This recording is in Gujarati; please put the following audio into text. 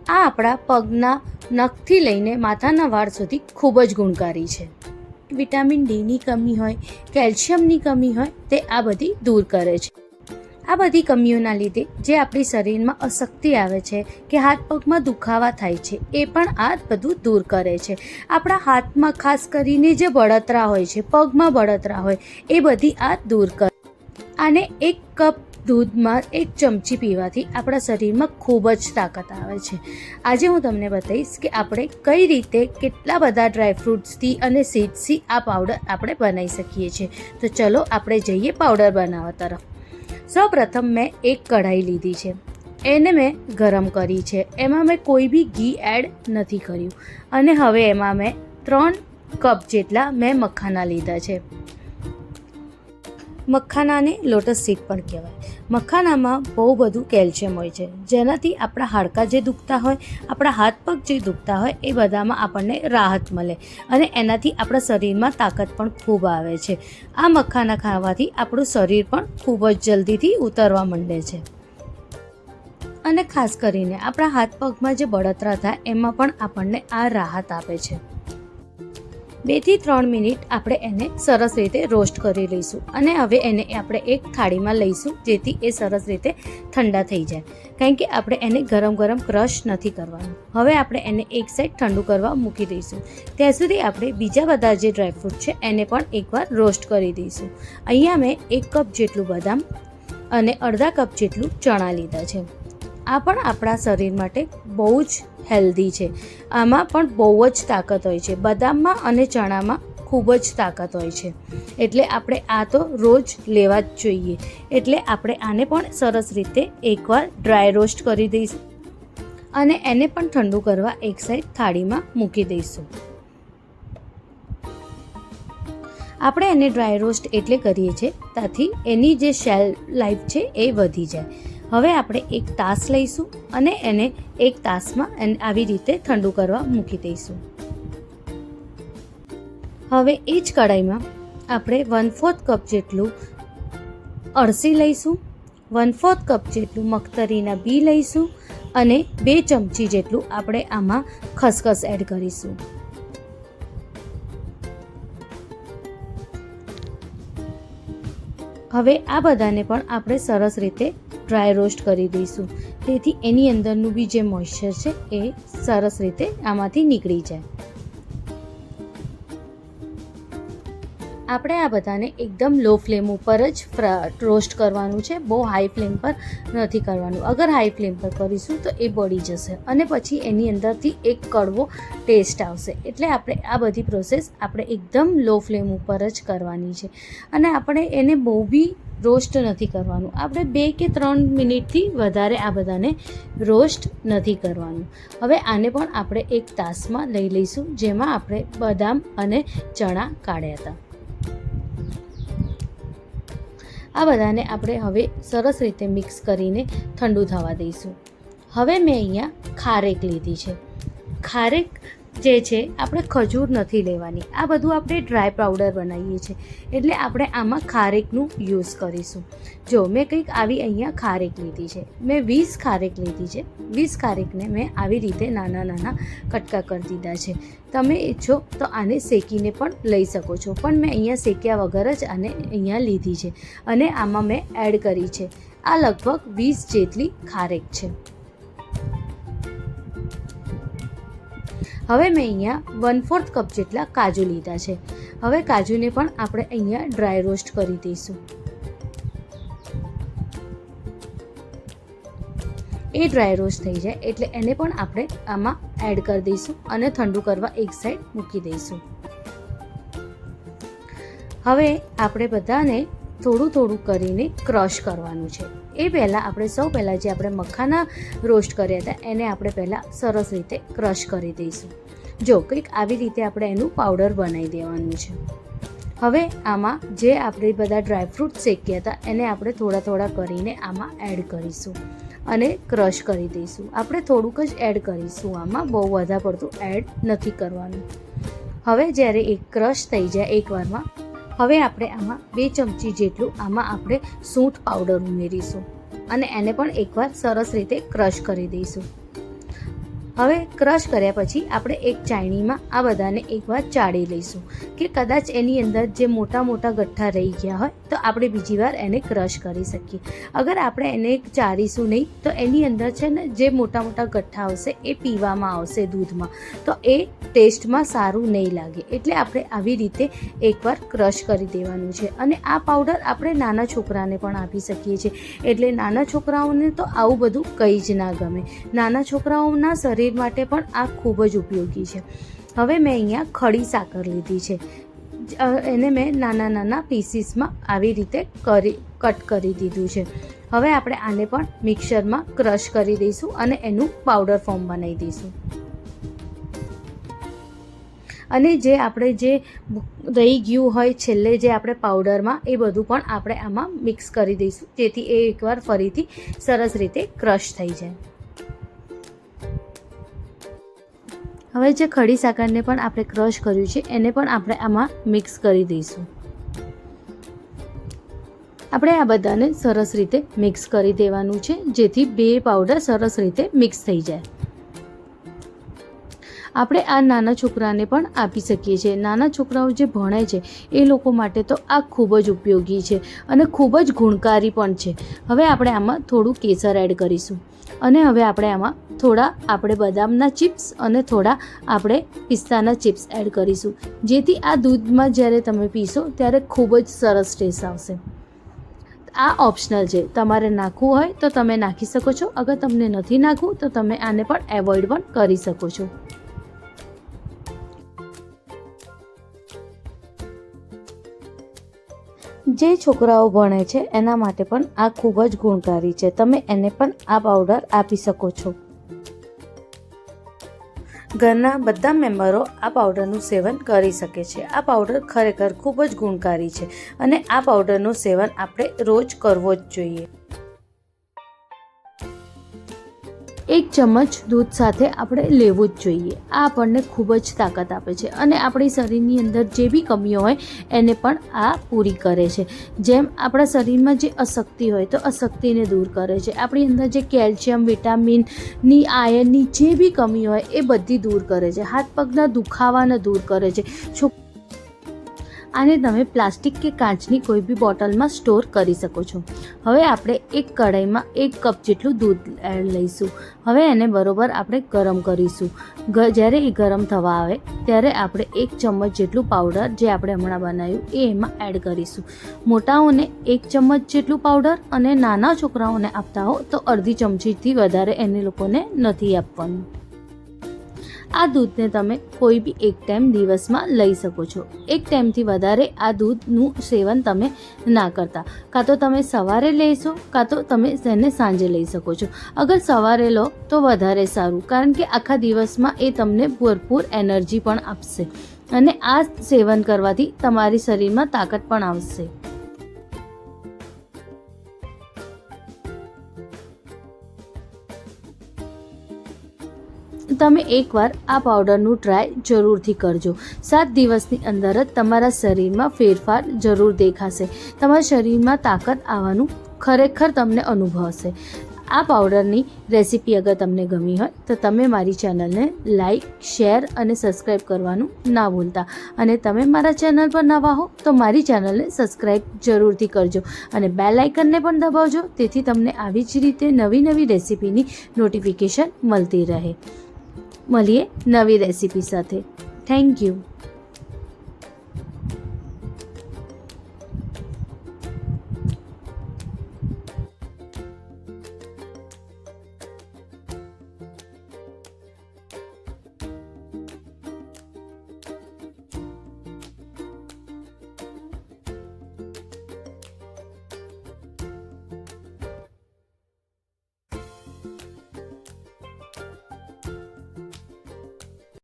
આ આપણા પગના નખથી લઈને માથાના વાળ સુધી ખૂબ જ ગુણકારી છે. વિટામિન ડીની કમી હોય, કેલ્શિયમની કમી હોય, તે આ બધી દૂર કરે છે. આ બધી કમીઓના લીધે જે આપણી શરીરમાં અશક્તિ આવે છે કે હાથ પગમાં દુખાવા થાય છે, એ પણ આ બધું દૂર કરે છે. આપણા હાથમાં ખાસ કરીને જે બળતરા હોય છે, પગમાં બળતરા હોય, એ બધી આ દૂર કરે. આને 1 કપ દૂધમાં 1 ચમચી પીવાથી આપણા શરીરમાં ખૂબ જ તાકાત આવે છે. આજે હું તમને બતાવીશ કે આપણે કઈ રીતે કેટલા બધા ડ્રાયફ્રૂટ્સથી અને સીડ્સથી આ પાવડર આપણે બનાવી શકીએ છીએ. તો ચલો આપણે જઈએ પાવડર બનાવવા તરફ. સૌપ્રથમ મેં એક કઢાઈ લીધી છે, એને મેં ગરમ કરી છે. એમાં મેં કોઈ બી ઘી એડ નથી કર્યું. અને હવે એમાં મેં 3 કપ જેટલા મેં મખાના લીધા છે. મખાનાને લોટસ સીડ પણ કહેવાય. મખાનામાં બહુ બધું કેલ્શિયમ હોય છે, જેનાથી આપણા હાડકાં જે દુખતા હોય, આપણા હાથ પગ જે દુખતા હોય, એ બધામાં આપણને રાહત મળે અને એનાથી આપણા શરીરમાં તાકાત પણ ખૂબ આવે છે. આ મખાના ખાવાથી આપણું શરીર પણ ખૂબ જ જલ્દીથી ઉતરવા માંડે છે. અને ખાસ કરીને આપણા હાથ પગમાં જે બળતરા થાય એમાં પણ આપણને આ રાહત આપે છે. 2 થી 3 મિનિટ આપણે એને સરસ રીતે રોસ્ટ કરી લઈશું. અને હવે એને આપણે એક થાળીમાં લઈશું, જેથી એ સરસ રીતે ઠંડા થઈ જાય. કારણ કે આપણે એને ગરમ ક્રશ નથી કરવાનું. હવે આપણે એને એક સાઈડ ઠંડુ કરવા મૂકી દઈશું. ત્યાં સુધી આપણે બીજા બધા જે ડ્રાયફ્રૂટ છે એને પણ એકવાર રોસ્ટ કરી દઈશું. અહીંયા મેં 1 કપ જેટલું બદામ અને અડધા કપ જેટલું ચણા લીધા છે. આ પણ આપણા શરીર માટે બહુ જ હેલ્ધી છે. આમાં પણ બહુ જ તાકાત હોય છે. બદામમાં અને ચણામાં ખૂબ જ તાકાત હોય છે. એટલે આપણે આ તો રોજ લેવા જ જોઈએ. એટલે આપણે આને પણ સરસ રીતે એકવાર ડ્રાય રોસ્ટ કરી દઈશું અને એને પણ ઠંડુ કરવા એક સાઈડ થાળીમાં મૂકી દઈશું. આપણે એને ડ્રાય રોસ્ટ એટલે કરીએ છીએ ત્યાંથી એની જે શેલ્ફ લાઈફ છે એ વધી જાય. હવે આપણે એક તાસ લઈશું અને એને એક તાસમાં આવી રીતે ઠંડુ કરવા મૂકી દઈશું. હવે એ જ કઢાઈમાં આપણે 1/4 કપ જેટલું અળસી લઈશું, 1/4 કપ જેટલું મગતરીના બી લઈશું અને 2 ચમચી જેટલું આપણે આમાં ખસખસ એડ કરીશું. હવે આ બધાને પણ આપણે સરસ રીતે ડ્રાય રોસ્ટ કરી દઈશું, તેથી એની અંદરનું બી જે મોઇશ્ચર છે એ સરસ રીતે આમાંથી નીકળી જાય. આપણે આ બધાને એકદમ લો ફ્લેમ ઉપર જ રોસ્ટ કરવાનું છે, બહુ હાઈ ફ્લેમ પર નથી કરવાનું. અગર હાઈ ફ્લેમ પર કરીશું તો એ બળી જશે અને પછી એની અંદરથી એક કડવો ટેસ્ટ આવશે. એટલે આપણે આ બધી પ્રોસેસ આપણે એકદમ લો ફ્લેમ ઉપર જ કરવાની છે. અને આપણે એને બહુ બી રોસ્ટ નથી કરવાનું. આપણે 2 કે 3 મિનિટથી વધારે આ બધાને રોસ્ટ નથી કરવાનું. હવે આને પણ આપણે એક તાસમાં લઈ લઈશું, જેમાં આપણે બદામ અને ચણા કાઢ્યા હતા. આ બધાને આપણે હવે સરસ રીતે મિક્સ કરીને ઠંડુ થવા દઈશું. હવે મેં અહીંયા ખારેક લીધી છે. ખારેક જે છે આપણે ખજૂર નથી લેવાની. આ બધું આપણે ડ્રાય પાવડર બનાવીએ છીએ, એટલે આપણે આમાં ખારેકનું યુઝ કરીશું. જો મેં કંઈક આવી અહીંયા ખારેક લીધી છે. મેં 20 ખારેક લીધી છે. 20 ખારેકને મેં આવી રીતે નાના કટકા કરી દીધા છે. તમે ઈચ્છો તો આને શેકીને પણ લઈ શકો છો, પણ મેં અહીંયા શેક્યા વગર જ આને અહીંયા લીધી છે અને આમાં મેં એડ કરી છે. આ લગભગ 20 જેટલી ખારેક છે. હવે મેં અહીંયા 1/4 કપ જેટલા કાજુ લીધા છે. હવે કાજુને પણ આપણે અહીંયા ડ્રાય રોસ્ટ કરી દઈશું. એ ડ્રાય રોસ્ટ થઈ જાય એટલે એને પણ આપણે આમાં એડ કરી દઈશું અને ઠંડુ કરવા એક સાઈડ મૂકી દઈશું. હવે આપણે બધાને થોડું કરીને ક્રશ કરવાનું છે. એ પહેલાં આપણે પહેલાં જે આપણે મખાના રોસ્ટ કર્યા હતા એને આપણે પહેલાં સરસ રીતે ક્રશ કરી દઈશું. જો કંઈક આવી રીતે આપણે એનું પાવડર બનાવી દેવાનું છે. હવે આમાં જે આપણે બધા ડ્રાયફ્રૂટ શેક્યા હતા એને આપણે થોડા કરીને આમાં એડ કરીશું અને ક્રશ કરી દઈશું. આપણે થોડુંક જ એડ કરીશું, આમાં બહુ વધારે પડતું એડ નથી કરવાનું. હવે જ્યારે એક ક્રશ થઈ જાય એકવારમાં, હવે આપણે આમાં 2 ચમચી જેટલું આમાં આપણે સૂંઠ પાવડર ઉમેરીશું અને એને પણ એકવાર સરસ રીતે ક્રશ કરી દઈશું. હવે ક્રશ કર્યા પછી આપણે એક ચાળણીમાં આ બધાને એકવાર ચાળી લઈશું કે કદાચ એની અંદર જે મોટા મોટા ગઠ્ઠા રહી ગયા હોય તો આપણે બીજી વાર એને ક્રશ કરી શકીએ. અગર આપણે એને ચાળીશું નહીં તો એની અંદર છે ને જે મોટા મોટા ગઠ્ઠા આવશે એ પીવામાં આવશે દૂધમાં, તો એ ટેસ્ટમાં સારું નહીં લાગે. એટલે આપણે આવી રીતે એકવાર ક્રશ કરી દેવાનું છે. અને આ પાવડર આપણે નાના છોકરાને પણ આપી શકીએ છીએ. એટલે નાના છોકરાઓને તો આવું બધું કંઈ જ ના ગમે. નાના છોકરાઓના શરીર માટે પણ આ ખૂબ જ ઉપયોગી છે. હવે મેં અહીંયા ખડી સાકર લીધી છે. એને મેં નાના નાના પીસીસમાં આવી રીતે કટ કરી દીધું છે. હવે આપણે આને પણ મિક્સરમાં ક્રશ કરી દઈશું અને એનું પાવડર ફોર્મ બનાવી દઈશું. અને જે આપણે જે રહી ગયું હોય છેલ્લે જે આપણે પાવડરમાં એ બધું પણ આપણે આમાં મિક્સ કરી દઈશું, જેથી એ એકવાર ફરીથી સરસ રીતે ક્રશ થઈ જાય. હવે જે ખડી સાકરને પણ આપણે ક્રશ કર્યું છે એને પણ આપણે આમાં મિક્સ કરી દઈશું. આપણે આ બધાને સરસ રીતે મિક્સ કરી દેવાનું છે, જેથી બે પાવડર સરસ રીતે મિક્સ થઈ જાય. આપણે આ નાના છોકરાને પણ આપી શકીએ છીએ. નાના છોકરાઓ જે ભણે છે એ લોકો માટે તો આ ખૂબ જ ઉપયોગી છે અને ખૂબ જ ગુણકારી પણ છે. હવે આપણે આમાં થોડું કેસર એડ કરીશું અને હવે આપણે આમાં થોડા બદામના ચિપ્સ અને થોડા આપણે પિસ્તાના ચિપ્સ એડ કરીશું, જેથી આ દૂધમાં જ્યારે તમે પીશો ત્યારે ખૂબ જ સરસ ટેસ્ટ આવશે. આ ઓપ્શનલ છે, તમારે નાખવું હોય તો તમે નાખી શકો છો. અગર તમને નથી નાખવું તો તમે આને પણ એવોઇડ પણ કરી શકો છો. જે છોકરાઓ ભણે છે એના માટે પણ આ ખૂબ જ ગુણકારી છે. તમે એને પણ આ પાવડર આપી શકો છો. ઘરના બધા મેમ્બરો આ પાવડરનું સેવન કરી શકે છે. આ પાવડર ખરેખર ખૂબ જ ગુણકારી છે અને આ પાવડરનું સેવન આપણે રોજ કરવો જ જોઈએ. 1 ચમચ દૂધ સાથે આપણે લેવું જ જોઈએ. આ આપણને ખૂબ જ તાકાત આપે છે અને આપણી શરીરની અંદર જે બી કમીઓ હોય એને પણ આ પૂરી કરે છે. જેમ આપણા શરીરમાં જે અશક્તિ હોય તો અશક્તિને દૂર કરે છે. આપણી અંદર જે કેલ્શિયમ, વિટામિનની, આયર્નની જે બી કમી હોય એ બધી દૂર કરે છે. હાથ પગના દુખાવાને દૂર કરે છે. આને તમે પ્લાસ્ટિક કે કાચની કોઈ બી બોટલમાં સ્ટોર કરી શકો છો. હવે આપણે એક કઢાઈમાં 1 કપ જેટલું દૂધ લઈશું. હવે એને બરોબર આપણે ગરમ કરીશું. જ્યારે એ ગરમ થવા આવે ત્યારે આપણે 1 ચમચ જેટલું પાવડર જે આપણે હમણાં બનાવ્યું એ એમાં એડ કરીશું. મોટાઓને 1 ચમચ જેટલું પાવડર અને નાના છોકરાઓને આપતા હો તો અડધી ચમચીથી વધારે એને લોકોને નથી આપવાનું. આ દૂધને તમે કોઈ બી એક ટાઈમ દિવસમાં લઈ શકો છો. એક ટાઈમથી વધારે આ દૂધનું સેવન તમે ના કરતા. કાં તો તમે સવારે લેશો કાં તો તમે તેને સાંજે લઈ શકો છો. અગર સવારે લો તો વધારે સારું, કારણ કે આખા દિવસમાં એ તમને ભરપૂર એનર્જી પણ આપશે અને આ સેવન કરવાથી તમારી શરીરમાં તાકાત પણ આવશે. તમે એકવાર આ પાવડરનું ટ્રાય જરૂરથી કરજો. 7 દિવસની અંદર જ તમારા શરીરમાં ફેરફાર જરૂર દેખાશે. તમારા શરીરમાં તાકાત આવવાનું ખરેખર તમને અનુભવશે. આ પાવડરની રેસીપી અગર તમને ગમી હોય તો તમે મારી ચેનલને લાઈક, શેર અને સબસ્ક્રાઈબ કરવાનું ના ભૂલતા. અને તમે મારા ચેનલ પર નવા હો તો મારી ચેનલને સબસ્ક્રાઈબ જરૂરથી કરજો અને બેલ આઇકનને પણ દબાવજો, તેથી તમને આવી જ રીતે નવી નવી રેસીપીની નોટિફિકેશન મળતી રહે. મળીએ નવી રેસીપી સાથે. Thank you.